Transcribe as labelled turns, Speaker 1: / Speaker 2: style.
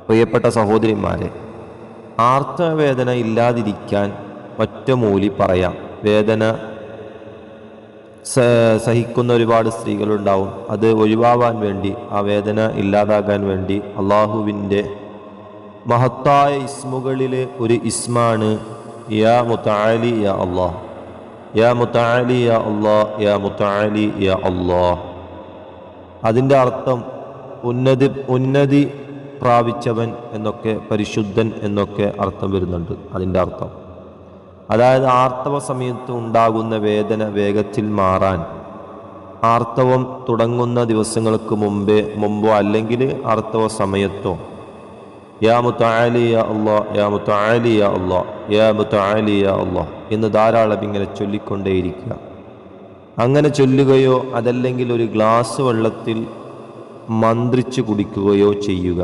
Speaker 1: പ്രിയപ്പെട്ട സഹോദരിമാരെ, ആർത്തവവേദന ഇല്ലാതിരിക്കാൻ ഒറ്റമൂലി പറയാം. വേദന സഹിക്കുന്ന ഒരുപാട് സ്ത്രീകളുണ്ടാവും. അത് ഒഴിവാവാൻ വേണ്ടി, ആ വേദന ഇല്ലാതാകാൻ വേണ്ടി അള്ളാഹുവിൻ്റെ മഹത്തായ ഇസ്മുകളിൽ ഒരു ഇസ്മാണ് യാ മുതആലി യാ അല്ലാഹ്, യാ മുതആലി യാ അല്ലാഹ്, യാ മുതആലി യാ അല്ലാഹ്. അതിൻ്റെ അർത്ഥം ഉന്നതി പ്രാപിച്ചവൻ എന്നൊക്കെ, പരിശുദ്ധൻ എന്നൊക്കെ അർത്ഥം വരുന്നുണ്ട്. അതിൻ്റെ അർത്ഥം അതായത് ആർത്തവ സമയത്ത് ഉണ്ടാകുന്ന വേദന വേഗത്തിൽ മാറാൻ, ആർത്തവം തുടങ്ങുന്ന ദിവസങ്ങൾക്ക് മുമ്പോ അല്ലെങ്കിൽ ആർത്തവ സമയത്തോ യാ മുതആലി യാ അല്ലാഹ്, യാ മുതആലി യാ അല്ലാഹ്, യാ മുതആലി യാ അല്ലാഹ് എന്ന് ധാരാളം ഇങ്ങനെ ചൊല്ലിക്കൊണ്ടേയിരിക്കുക. അങ്ങനെ ചൊല്ലുകയോ അതല്ലെങ്കിൽ ഒരു ഗ്ലാസ് വെള്ളത്തിൽ മന്ത്രിച്ച് കുടിക്കുകയോ ചെയ്യുക.